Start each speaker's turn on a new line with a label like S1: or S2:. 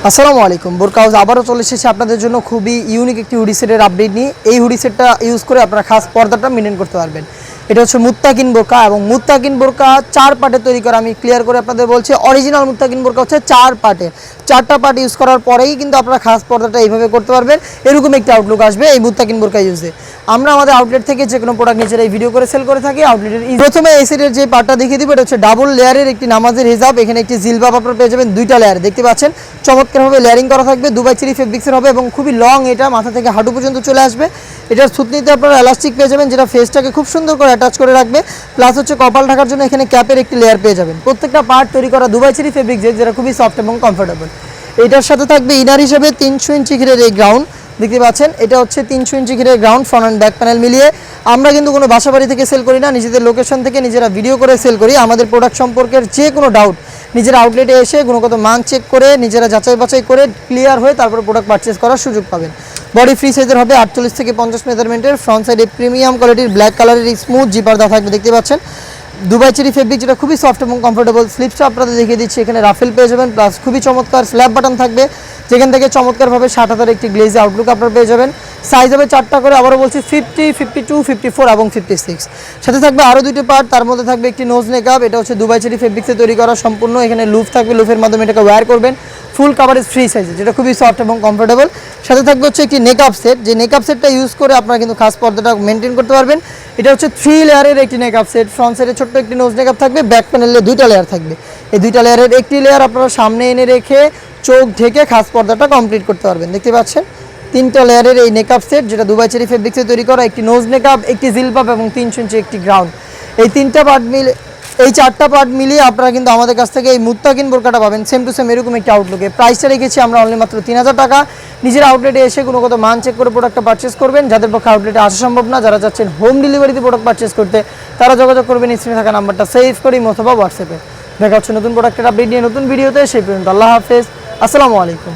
S1: আসসালামু আলাইকুম। বোরকা হাউস আবারও চলে এসেছে আপনাদের জন্য খুবই ইউনিক একটি হুডি সেটের আপডেট নিয়ে। এই হুডি সেটটা ইউজ করে আপনারা খাস পর্দাটা মেনটেন করতে পারবেন। এটা হচ্ছে মুত্তাকিন বোরকা এবং মুত্তাকিন বোরকা 4 পার্টে তৈরি করা। আমি ক্লিয়ার করে আপনাদের বলছি, অরিজিনাল মুত্তাকিন বোরকা হচ্ছে 4 পার্টে। 4টা পার্ট ইউজ করার পরেই কিন্তু আপনারা খাস পর্দাটা এইভাবে করতে পারবেন। এরকম একটি আউটলুক আসবে এই মুত্তাকিন বোরকা ইউজে। আমরা আমাদের আউটলেট থেকে যে কোনো প্রোডাক্ট নিজেরাই ভিডিও করে সেল করে থাকি। আউটলেটের প্রথমে এই সেটের যে পার্টটা দেখিয়ে দিব, এটা হচ্ছে ডাবল লেয়ারের একটি নামাজের হিজাব। এখানে একটি জিলবাব আপনারা পেয়ে যাবেন 2টা লেয়ার, দেখতে পাচ্ছেন চমৎকারভাবে লেয়ারিং করা থাকবে। দুবাই চেরি ফেব্রিক্সের হবে এবং খুবই লং, এটা মাথা থেকে হাঁটু পর্যন্ত চলে আসবে। এটার থুতনিতে আপনারা এলাস্টিক পেয়ে যাবেন, যেটা ফেসটাকে খুব সুন্দর করে অ্যাটাচ করে রাখবে। প্লাস হচ্ছে কপাল ঢাকার জন্য এখানে ক্যাপের একটি লেয়ার পেয়ে যাবেন। প্রত্যেকটা পার্ট তৈরি করা দুবাই চেরি ফেব্রিক্সের, যেটা খুবই সফট এবং কমফোর্টেবল। এটার সাথে থাকবে ইনার হিসেবে 300 ইঞ্চি ঘিরের এই গ্রাউন্ড, দেখতে পাচ্ছেন এটা হচ্ছে 300 ইঞ্চি ঘিরের ground front and back panel মিলিয়ে। আমরা কিন্তু কোনো বাসাবাড়ি থেকে সেল করি না, নিজেদের লোকেশন থেকে নিজেরা ভিডিও করে সেল করি। আমাদের প্রোডাক্ট সম্পর্কের যে কোনো ডাউট নিজেরা আউটলেটে এসে গুণগত মান চেক করে নিজেরা যাচাই বাছাই করে ক্লিয়ার হয়ে তারপর প্রোডাক্ট পারচেস করার সুযোগ পাবেন। বডি ফ্রি সাইজের হবে 48 থেকে 50 মেজারমেন্টের। ফ্রন্ট সাইডে প্রিমিয়াম কোয়ালিটির ব্ল্যাক কালারের স্মুথ জিপার দেওয়া থাকবে, দেখতে পাচ্ছেন দুবাই চেরি ফেব্রিক, যেটা খুবই সফট এবং কমফোর্টেবল। স্লিপসটা আপনাদের দেখিয়ে দিচ্ছি, এখানে রাফেল পেয়ে যাবেন। প্লাস খুবই চমৎকার স্ল্যাব বাটন থাকবে, যেখান থেকে চমৎকারভাবে 60,000 একটি গ্লেজি আউটলুক আপনারা পেয়ে যাবেন। সাইজ হবে 4টা করে, আবারও বলছি 50, 52, 54 এবং 56। সাথে থাকবে আরও 2টি পার্ট, তার মধ্যে থাকবে একটি নোজ নেকআপ। এটা হচ্ছে দুবাই চেরি ফেব্রিক্সে তৈরি করা সম্পূর্ণ। এখানে লুফ থাকবে, লুফের মাধ্যমে এটাকে ওয়্যার করবেন। ফুল কাভারেজ ফ্রি সাইজে, যেটা খুবই সফট এবং কমফোর্টেবল। সাথে থাকবে হচ্ছে একটি নেকআপ সেট, যে নেকআপ সেটটা ইউজ করে আপনারা কিন্তু খাস পর্দাটা মেনটেন করতে পারবেন। এটা হচ্ছে 3 লেয়ারের একটি নেকআপ সেট। ফ্রন্ট সাইডে ছোট্ট একটি নোজ নেকআপ থাকবে, ব্যাক প্যানেলে 2টা লেয়ার থাকবে। এই 2টা লেয়ারের একটি লেয়ার আপনারা সামনে এনে রেখে চোখ ঢেকে খাস পর্দাটা কমপ্লিট করতে পারবেন। দেখতে পাচ্ছেন 3টা লেয়ারের এই নেকআপ সেট, যেটা দুবাই চেরি ফেব্রিক্সে তৈরি করা। একটি নোজ নেকআপ, একটি জিলবাব এবং 300 ইঞ্চি একটি গ্রাউন্ড। এই 3টা পার্ট মিলে, এই 4টা পার্ট মিলিয়ে আপনারা কিন্তু আমাদের কাছ থেকে এই মুত্তাকিন বোরকাটা পাবেন সেম টু সেম এরকম একটি আউটলুকে। প্রাইসটা রেখেছি আমরা অনলি মাত্র 3000 টাকা। নিজের আউটলেটে এসে গুণগত মান চেক করে প্রোডাক্টটা পারচেস করবেন। যাদের পক্ষে আউটলেটে আসা সম্ভব না, যারা চাচ্ছেন হোম ডেলিভারিতে প্রোডাক্ট পারচেস করতে, তারা যোগাযোগ করবেন স্ক্রিনে থাকা নাম্বারটা সেভ করি অথবা হোয়াটসঅ্যাপে। দেখা হচ্ছে নতুন প্রোডাক্টের আপডেট নিয়ে নতুন ভিডিওতে। সেই পর্যন্ত আল্লাহ হাফেজ, আসসালামু আলাইকুম।